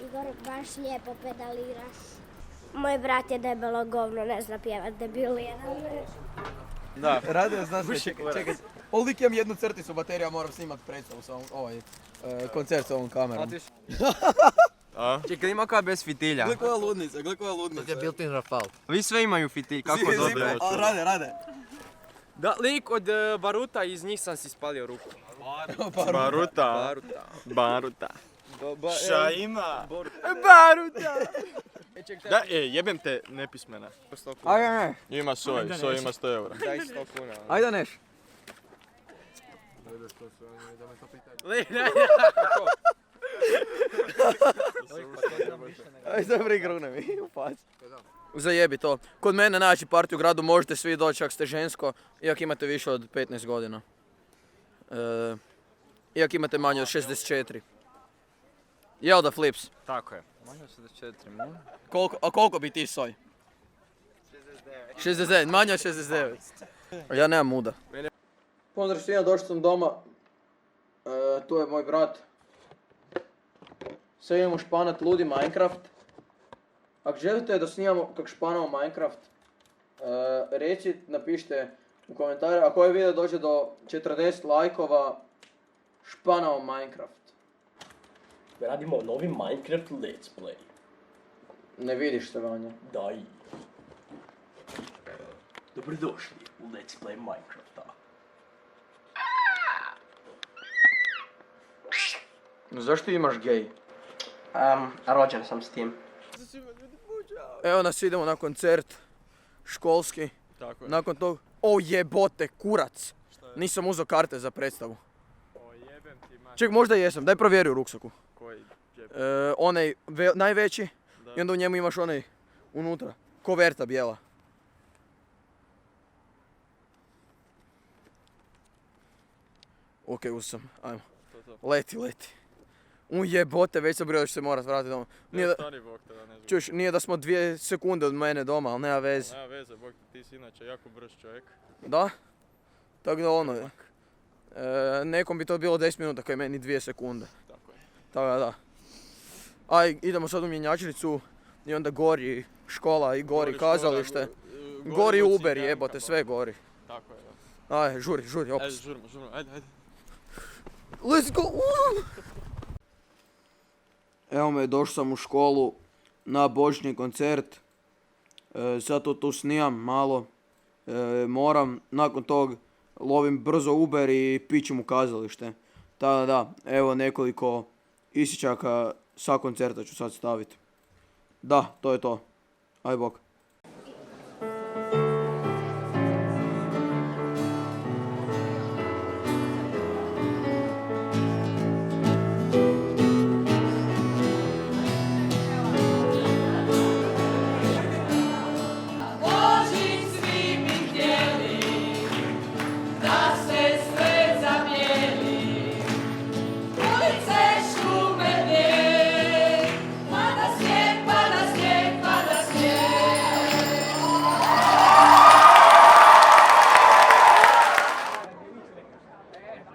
Igor, baš lijepo pedaliraš. Moj brat je debelo govno, ne zna pjevat, debil jedan. Da. Rade, znaš me, čekaj. Uvijek imam jednu crticu baterija, moram snimat predstavu sa koncert s ovom kamerom. Čekaj, ima koja bez fitilja. Gle koja ludnica, gle koja ludnica. To je built-in Rafale. Vi sve imaju fitilj, kako dobro. Rade. Da, lik od baruta, iz njih sam si spalio ruku. Baruta. Šta ima? Baruta! Da, jebem te nepismena. Ajde ne. Ima soj ima 100 eura. Daj 100 kuna. Ajde neš. Aj sad prigrune mi u fac. Zajebi to. Kod mene naći partiju u gradu možete svi doći ako ste žensko, iako imate više od 15 godina. Iako imate manje od 64. Jel da Flips? Tako je. Manje od 64, A koliko bi ti soj? 69, manje od 69. Ja nemam muda. Pozdrav svima, došao sam doma. Tu je moj brat. Sad idemo španat ludi Minecraft. Ako želite da snimamo kako španamo Minecraft, napišite u komentare. Ako ovaj video dođe do 40 lajkova, španamo Minecraft. Radimo novi Minecraft Let's Play. Ne vidiš se, Vanja. Daj. Dobrodošli u Let's Play Minecrafta. Zašto imaš gej? Rođen sam s tim. Evo nas, idemo na koncert. Školski. Tako je. Nakon tog... O jebote, kurac! Nisam uzeo karte za predstavu. O jebem ti mač. Ček, možda jesam, daj provjeri u ruksaku. Koji jeb? Onaj najveći Da. i onda u njemu imaš onaj unutra. Koverta bijela. Ok, uzeo sam, ajmo. To. Leti. Jebote, već sam brio da ću se morat vratiti doma. Stani bok te da ne znam. Čuš, nije da smo 2 sekunde od mene doma, ali nema veze. Nema veze, bok ti si inače jako brz čovjek. Da? Tako da ono je. Nekom bi to bilo 10 minuta, kao i meni 2 sekunde. Tako je. Tako da. Aj, idemo sad u mjenjačnicu i onda gori škola i gori kazalište. Gori Uber, jebote, sve gori. Tako je, da. Aj, žuri, Ajde, opus. žurimo, ajde. Let's go! Evo me, došao sam u školu na božićni koncert. Sad to tu snimam malo. Moram, nakon tog lovim brzo Uber i pićem u kazalište. Tako da, evo nekoliko isičaka sa koncerta ću sad staviti. Da, to je to. Aj bok.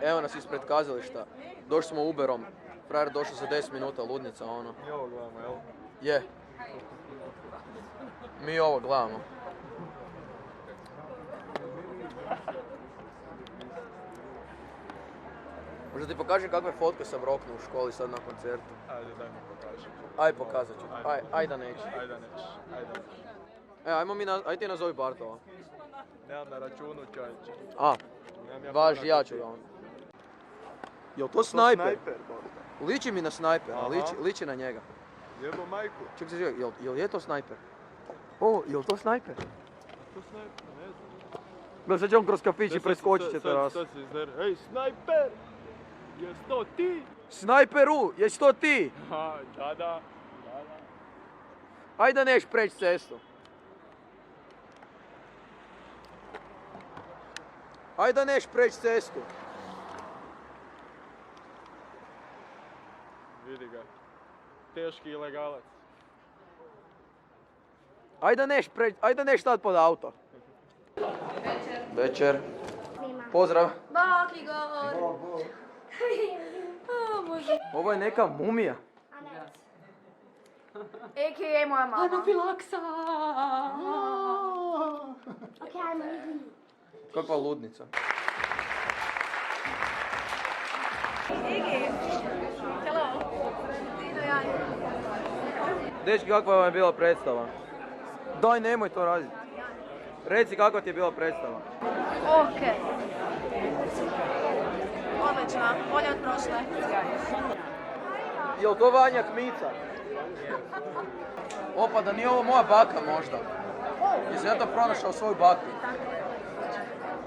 Evo nas ispred kazališta. Došli smo Uberom. Frajer došao za 10 minuta, ludnica ono. Mi ovo gledamo, jel? Je. Mi ovo gledamo. Možda ti pokažem kakve fotke sam roknuo u školi sad na koncertu. Ajde, daj mi pokaži. Aj pokazat ću. Aj da neću. Ajde, neš. Aj ti nazovi Bartova. Nemam na računu čovječe. A, važi, ja ću ga on. Jel to snajper? Liči mi na snajpera, liči na njega. Jebo majku. Čekaj, jel je to snajper? O, jel to snajper? To snajper, ne znam. Gledaj, sad će on kroz kafić i preskočit će terasu. Sad se izdere. Ej, snajper! Jes to ti? Snajperu, jesi to ti? Da. Ajde da neš preći cestu. Ajde da neš preći cestu. Vidi ga. Teški ilegalac. Ajde da neš stati pod auto. Večer. Svima. Pozdrav. Bok, Igor! O, Bože. Ovo je neka mumija. A.k.a. moja mama. Anafilaksa! Ok, ajmo idi. Kakva ludnica. Iggy! Hello! Dino Jan. Dečki, kakva vam je bila predstava? Daj, nemoj to raditi. Reci kakva ti je bila predstava. Ok. Odlično, bolje od prošle. Jel to Vanja Kmica? Opa, da nije ovo moja baka možda. Jesam ja to pronašao svoju baku.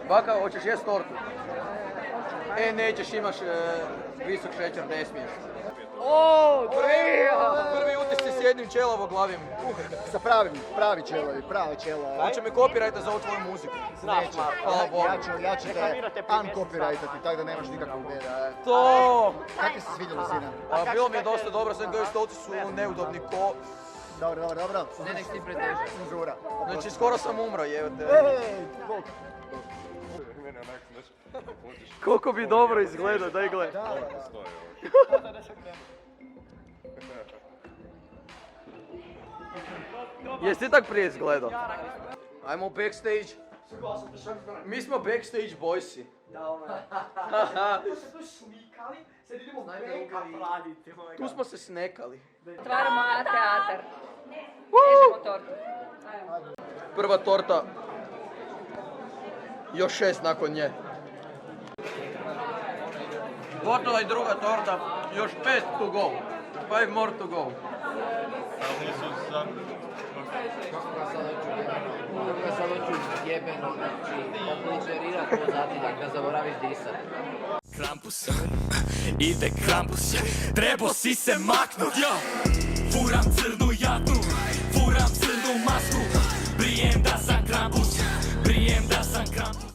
Baka, hoćeš jest tortu? E, nećeš, imaš visok šećer, ne smiješ. O, prvi utisci s jednim čelavoglavim. Sa pravi čelovi, prave čelo. Hoće me kopirajte za ovu tvoju muziku. Neće. Hvala Bogu. Ja ću te uncopyrightati, tako da nemaš nikakvog veda. To! Kako ti se svidjelo, sine? A bilo mi je dosta dobro, sam koji stolci su neudobni ko... Dobro. Ne, nek ti pretežeš. Cenzura. Znači, skoro sam umro, jevate. Ej, bok. Koliko bi dobro izgleda, daj gle. Jesi ti tak prije izgledao? Ajmo backstage. Mi smo backstage boysi. Tu smo se snekali. Stvaramo teatar. Režemo tortu. Prva torta. Još 6 nakon nje. Gotova i druga torta. Još 5 to go. 5 more to go. Sad hoću jebeno, znači, obličerirat pozadnji, da zaboraviš disat. Krampus, ide Krampus, trebo si se maknut, jo! Furam crnu